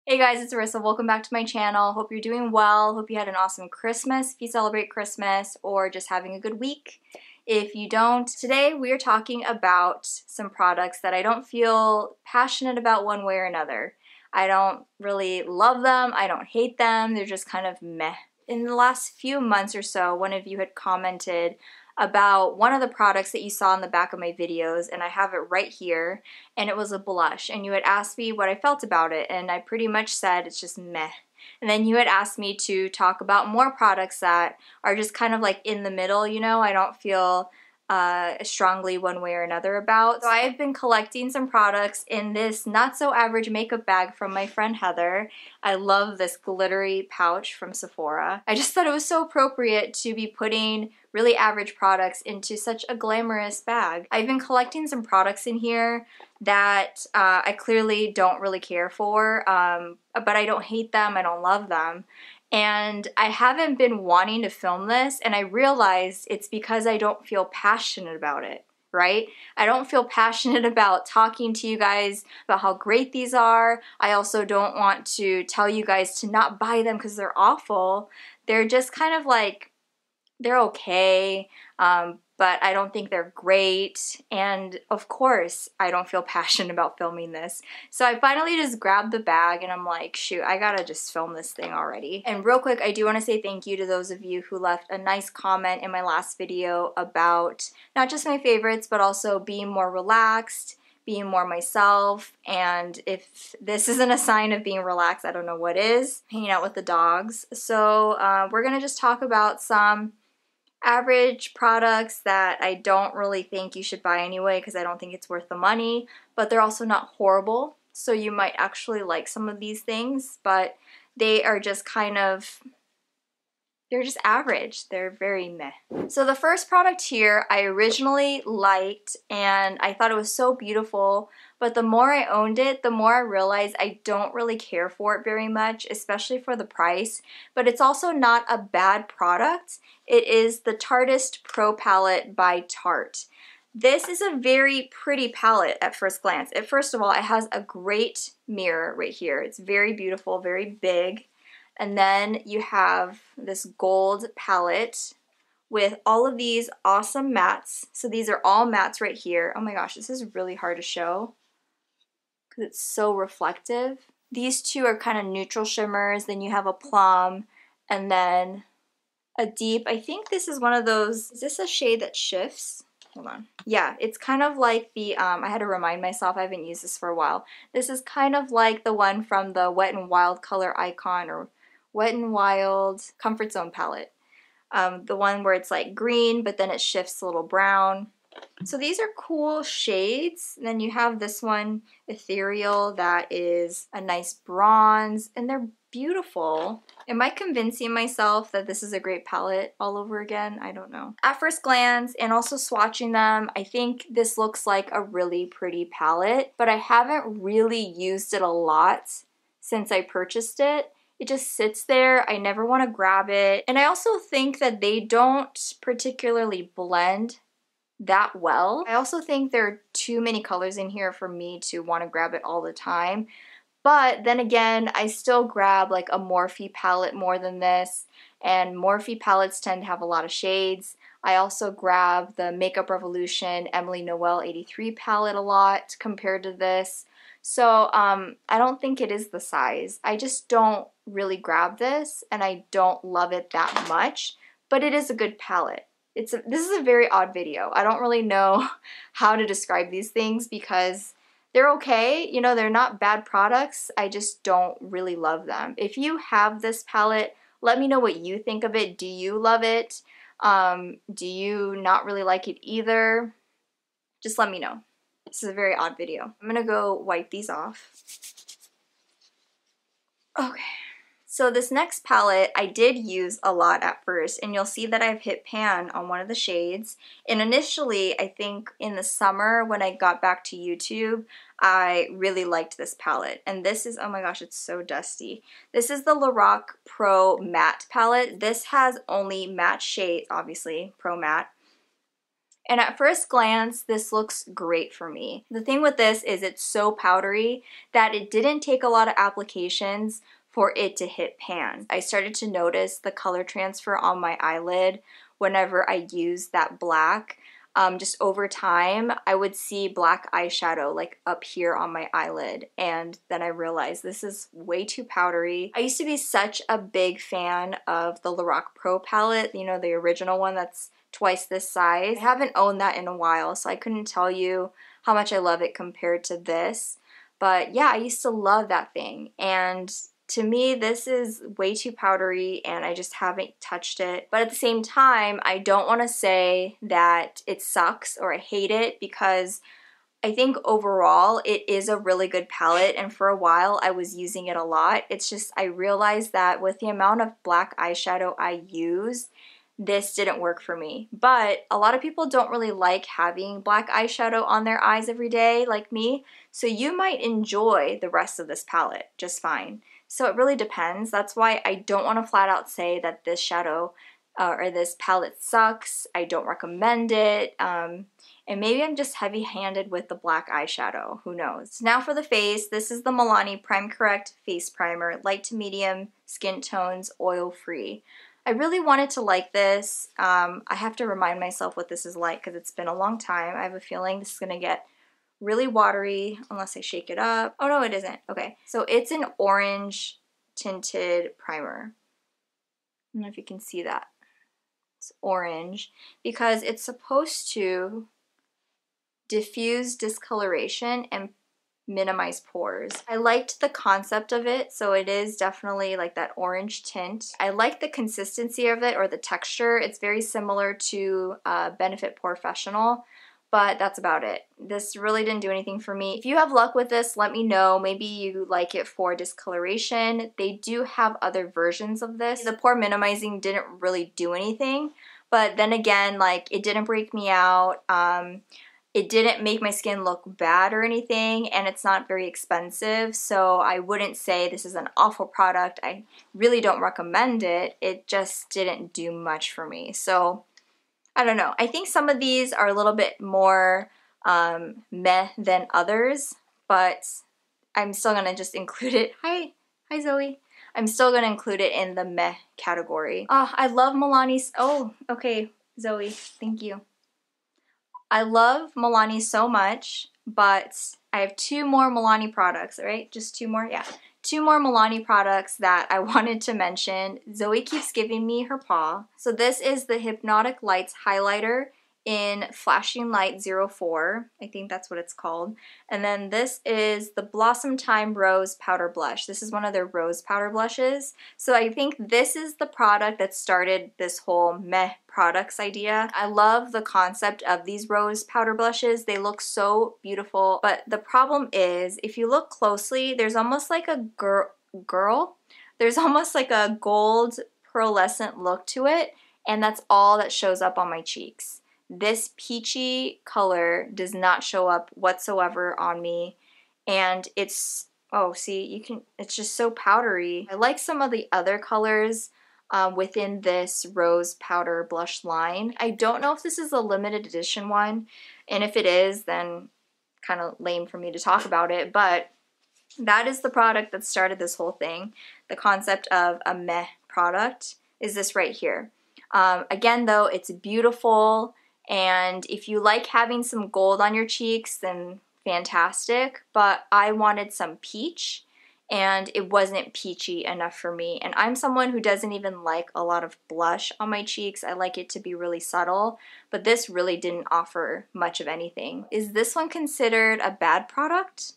Hey guys, it's Arissa. Welcome back to my channel. Hope you're doing well. Hope you had an awesome Christmas if you celebrate Christmas, or just having a good week if you don't. Today we are talking about some products that I don't feel passionate about one way or another. I don't really love them. I don't hate them. They're just kind of meh. In the last few months or so, one of you had commented about one of the products that you saw in the back of my videos, and I have it right here, and it was a blush, and you had asked me what I felt about it, and I pretty much said it's just meh. And then you had asked me to talk about more products that are just kind of like in the middle, you know, I don't feel strongly one way or another about. So I've been collecting some products in this not so average makeup bag from my friend Heather. I love this glittery pouch from Sephora. I just thought it was so appropriate to be putting really average products into such a glamorous bag. I've been collecting some products in here that I clearly don't really care for, but I don't hate them, I don't love them. And I haven't been wanting to film this, and I realized it's because I don't feel passionate about it, right? I don't feel passionate about talking to you guys about how great these are. I also don't want to tell you guys to not buy them because they're awful. They're just kind of like, they're okay, but I don't think they're great, and of course I don't feel passionate about filming this. So I finally just grabbed the bag and I'm like, shoot, I gotta just film this thing already. And real quick, I do want to say thank you to those of you who left a nice comment in my last video about not just my favorites, but also being more relaxed, being more myself, and if this isn't a sign of being relaxed, I don't know what is. Hanging out with the dogs. So we're gonna just talk about some average products that I don't really think you should buy anyway because I don't think it's worth the money, but they're also not horrible, so you might actually like some of these things, but they are just kind of, they're just average. They're very meh. So the first product here I originally liked and I thought it was so beautiful, but the more I owned it, the more I realized I don't really care for it very much, especially for the price, but it's also not a bad product. It is the Tarteist Pro Palette by Tarte. This is a very pretty palette at first glance. First of all, it has a great mirror right here. It's very beautiful, very big. And then you have this gold palette with all of these awesome mattes. So these are all mattes right here. Oh my gosh, this is really hard to show because it's so reflective. These two are kind of neutral shimmers. Then you have a plum and then a deep. I think this is one of those, is this a shade that shifts? Hold on. Yeah, it's kind of like the, I had to remind myself, I haven't used this for a while. This is kind of like the one from the Wet n Wild Color Icon or Wet n Wild Comfort Zone palette. The one where it's like green, but then it shifts a little brown. So these are cool shades. And then you have this one, Ethereal, that is a nice bronze, and they're beautiful. Am I convincing myself that this is a great palette all over again? I don't know. At first glance, and also swatching them, I think this looks like a really pretty palette, but I haven't really used it a lot since I purchased it. It just sits there. I never want to grab it. And I also think that they don't particularly blend that well. I also think there are too many colors in here for me to want to grab it all the time. But then again, I still grab like a Morphe palette more than this, and Morphe palettes tend to have a lot of shades. I also grab the Makeup Revolution Emily Noel 83 palette a lot compared to this. So I don't think it is the size. I just don't really grab this, and I don't love it that much, but it is a good palette. This is a very odd video. I don't really know how to describe these things because they're okay. You know, they're not bad products. I just don't really love them. If you have this palette, let me know what you think of it. Do you love it? Do you not really like it either? Just let me know. This is a very odd video. I'm gonna go wipe these off. Okay. So this next palette I did use a lot at first, and you'll see that I've hit pan on one of the shades. And initially, I think in the summer when I got back to YouTube, I really liked this palette. And this is, oh my gosh, it's so dusty. This is the Lorac Pro Matte palette. This has only matte shades, obviously, Pro Matte. And at first glance, this looks great for me. The thing with this is it's so powdery that it didn't take a lot of applications for it to hit pan. I started to notice the color transfer on my eyelid whenever I used that black. Just over time, I would see black eyeshadow like up here on my eyelid, and then I realized this is way too powdery. I used to be such a big fan of the Lorac Pro palette, you know, the original one that's twice this size. I haven't owned that in a while, so I couldn't tell you how much I love it compared to this. But yeah, I used to love that thing, and to me, this is way too powdery and I just haven't touched it. But at the same time, I don't want to say that it sucks or I hate it, because I think overall it is a really good palette, and for a while I was using it a lot. It's just I realized that with the amount of black eyeshadow I use, this didn't work for me. But a lot of people don't really like having black eyeshadow on their eyes every day like me, so you might enjoy the rest of this palette just fine. So it really depends. That's why I don't want to flat out say that this shadow or this palette sucks. I don't recommend it. And maybe I'm just heavy-handed with the black eyeshadow. Who knows? Now for the face, this is the Milani Prime Correct Face Primer, light to medium skin tones, oil-free. I really wanted to like this. I have to remind myself what this is like because it's been a long time. I have a feeling this is going to get really watery unless I shake it up. Oh no, it isn't. Okay, so it's an orange tinted primer. I don't know if you can see that. It's orange because it's supposed to diffuse discoloration and minimize pores. I liked the concept of it, so it is definitely like that orange tint. I like the consistency of it, or the texture. It's very similar to Benefit Professional, but that's about it. This really didn't do anything for me. If you have luck with this, let me know. Maybe you like it for discoloration. They do have other versions of this. The pore minimizing didn't really do anything, but then again, like, it didn't break me out. It didn't make my skin look bad or anything, and it's not very expensive, so I wouldn't say this is an awful product. I really don't recommend it. It just didn't do much for me. So I don't know. I think some of these are a little bit more meh than others, but I'm still going to just include it. Hi Zoe. I'm still going to include it in the meh category. Oh, I love Milani's. Oh, okay, Zoe, thank you. I love Milani so much, but I have two more Milani products, right? Just two more? Yeah. Two more Milani products that I wanted to mention. Zoe keeps giving me her paw. So this is the Hypnotic Lights Highlighter in Flashing Light 04. I think that's what it's called. And then this is the Blossom Time Rose Powder Blush. This is one of their rose powder blushes. So I think this is the product that started this whole meh products idea. I love the concept of these rose powder blushes. They look so beautiful, but the problem is, if you look closely, there's almost like a there's almost like a gold pearlescent look to it, and that's all that shows up on my cheeks. This peachy color does not show up whatsoever on me, and it's, oh, see, you can, it's just so powdery. I like some of the other colors within this rose powder blush line. I don't know if this is a limited edition one, and if it is, then kind of lame for me to talk about it, but that is the product that started this whole thing. The concept of a meh product is this right here. Again, though, it's beautiful, and if you like having some gold on your cheeks, then fantastic, but I wanted some peach, and it wasn't peachy enough for me. And I'm someone who doesn't even like a lot of blush on my cheeks. I like it to be really subtle, but this really didn't offer much of anything. Is this one considered a bad product?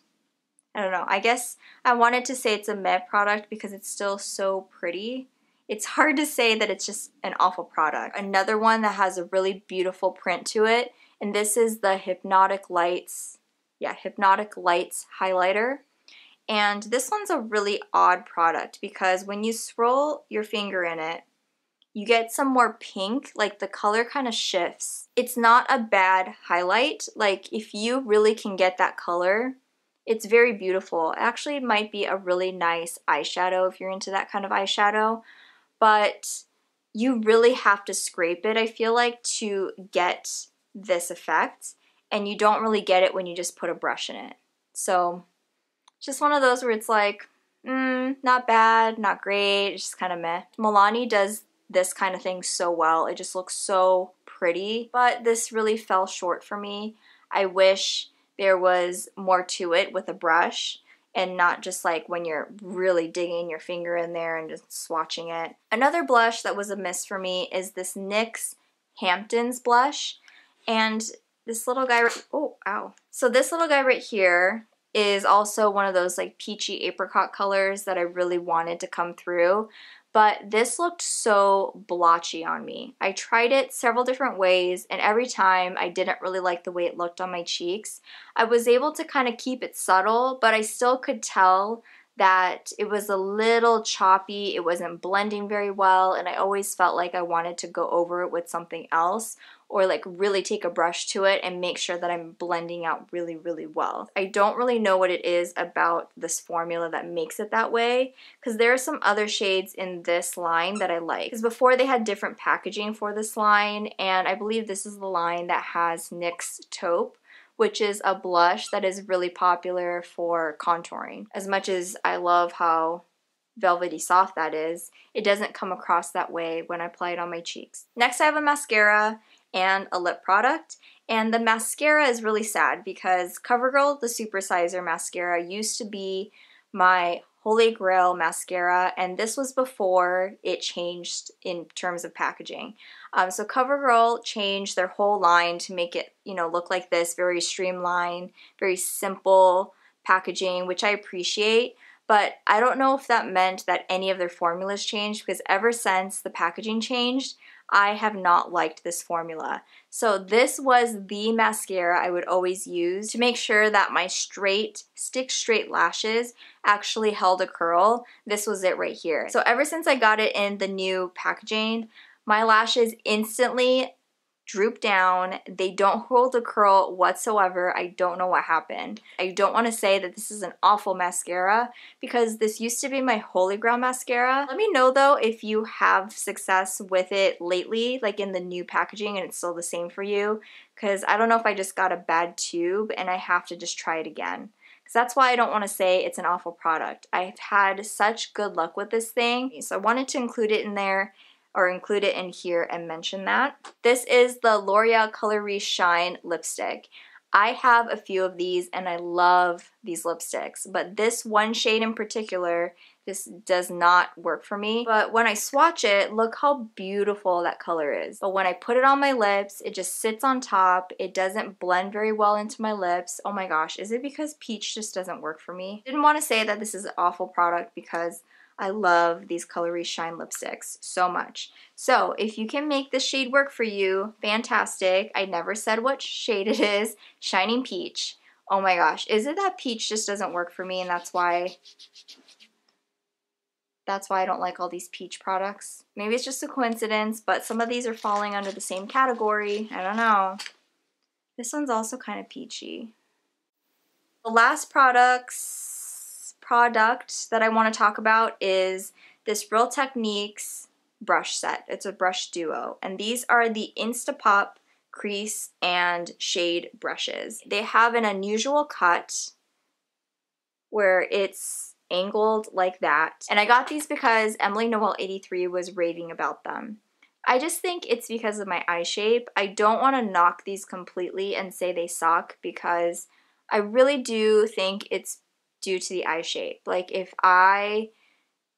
I don't know. I guess I wanted to say it's a meh product because it's still so pretty. It's hard to say that it's just an awful product. Another one that has a really beautiful print to it, and this is the Hypnotic Lights, Hypnotic Lights Highlighter. And this one's a really odd product because when you swirl your finger in it, you get some more pink, like the color kind of shifts. It's not a bad highlight. Like, if you really can get that color, it's very beautiful. Actually, it might be a really nice eyeshadow if you're into that kind of eyeshadow, but you really have to scrape it, I feel like, to get this effect, and you don't really get it when you just put a brush in it. So just one of those where it's like, not bad, not great, it's just kind of meh. Milani does this kind of thing so well. It just looks so pretty, but this really fell short for me. I wish there was more to it with a brush and not just like when you're really digging your finger in there and just swatching it. Another blush that was a miss for me is this NYX Hamptons blush, and this little guy, oh, ow. So this little guy right here is also one of those like peachy apricot colors that I really wanted to come through, but this looked so blotchy on me. I tried it several different ways, and every time I didn't really like the way it looked on my cheeks. I was able to kind of keep it subtle, but I still could tell that it was a little choppy, it wasn't blending very well, and I always felt like I wanted to go over it with something else, or like really take a brush to it and make sure that I'm blending out really, really well. I don't really know what it is about this formula that makes it that way, because there are some other shades in this line that I like. Because before they had different packaging for this line, and I believe this is the line that has NYX Taupe, which is a blush that is really popular for contouring. As much as I love how velvety soft that is, it doesn't come across that way when I apply it on my cheeks. Next I have a mascara and a lip product, and the mascara is really sad because CoverGirl the Supersizer mascara used to be my holy grail mascara, and this was before it changed in terms of packaging. So CoverGirl changed their whole line to make it, you know, look like this, very streamlined, very simple packaging, which I appreciate. But I don't know if that meant that any of their formulas changed, because ever since the packaging changed, I have not liked this formula. So this was the mascara I would always use to make sure that my stick straight lashes actually held a curl. This was it right here. So ever since I got it in the new packaging, my lashes instantly droop down. They don't hold a curl whatsoever. I don't know what happened. I don't want to say that this is an awful mascara, because this used to be my holy grail mascara. Let me know though if you have success with it lately, like in the new packaging, and it's still the same for you, because I don't know if I just got a bad tube and I have to just try it again. Because that's why I don't want to say it's an awful product. I've had such good luck with this thing, so I wanted to include it in there, or include it in here and mention that. This is the L'Oreal Color Shine lipstick. I have a few of these and I love these lipsticks, but this one shade in particular, this does not work for me. But when I swatch it, look how beautiful that color is. But when I put it on my lips, it just sits on top. It doesn't blend very well into my lips. Oh my gosh, is it because peach just doesn't work for me? Didn't want to say that this is an awful product, because I love these Color Shine lipsticks so much. So if you can make this shade work for you, fantastic. I never said what shade it is. Shining Peach. Oh my gosh, is it that peach just doesn't work for me, and that's why I don't like all these peach products? Maybe it's just a coincidence, but some of these are falling under the same category. I don't know. This one's also kind of peachy. The last product that I want to talk about is this Real Techniques brush set. It's a brush duo, and these are the Instapop crease and shade brushes. They have an unusual cut where it's angled like that, and I got these because Emily Noel 83 was raving about them. I just think it's because of my eye shape. I don't want to knock these completely and say they suck, because I really do think it's due to the eye shape. Like if I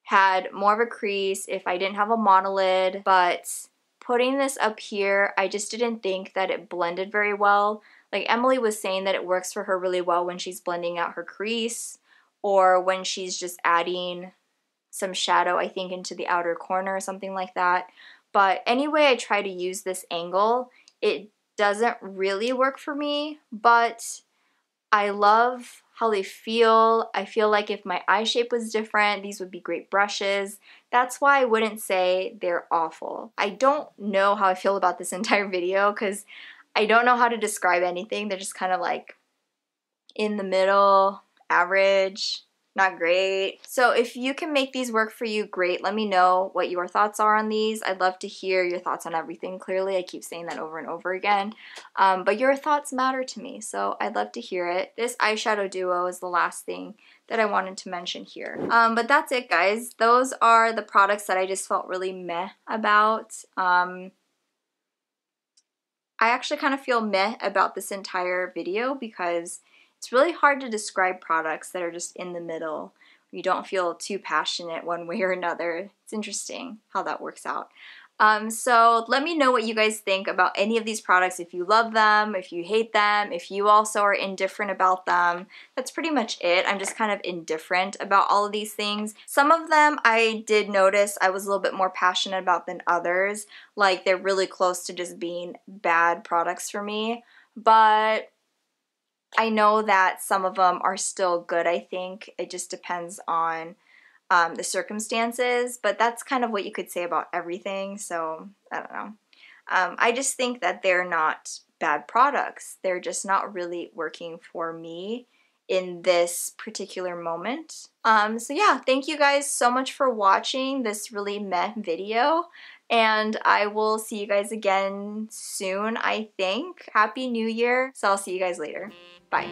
had more of a crease, if I didn't have a monolid, but putting this up here, I just didn't think that it blended very well. Like Emily was saying that it works for her really well when she's blending out her crease, or when she's just adding some shadow, I think, into the outer corner or something like that. But anyway, I try to use this angle, it doesn't really work for me, but I love how they feel. I feel like if my eye shape was different, these would be great brushes. That's why I wouldn't say they're awful. I don't know how I feel about this entire video, because I don't know how to describe anything. They're just kind of like in the middle, average. not great. So if you can make these work for you, great. Let me know what your thoughts are on these. I'd love to hear your thoughts on everything. Clearly, I keep saying that over and over again, but your thoughts matter to me, so I'd love to hear it. This eyeshadow duo is the last thing that I wanted to mention here. But that's it, guys. Those are the products that I just felt really meh about. I actually kind of feel meh about this entire video because it's really hard to describe products that are just in the middle. You don't feel too passionate one way or another. It's interesting how that works out. So let me know what you guys think about any of these products, if you love them, if you hate them, if you also are indifferent about them. That's pretty much it. I'm just kind of indifferent about all of these things. Some of them I did notice I was a little bit more passionate about than others. Like they're really close to just being bad products for me. But I know that some of them are still good, I think. It just depends on the circumstances, but that's kind of what you could say about everything, so I don't know. I just think that they're not bad products. They're just not really working for me in this particular moment. So yeah, thank you guys so much for watching this really meh video, and I will see you guys again soon, I think. Happy New Year, so I'll see you guys later. Bye.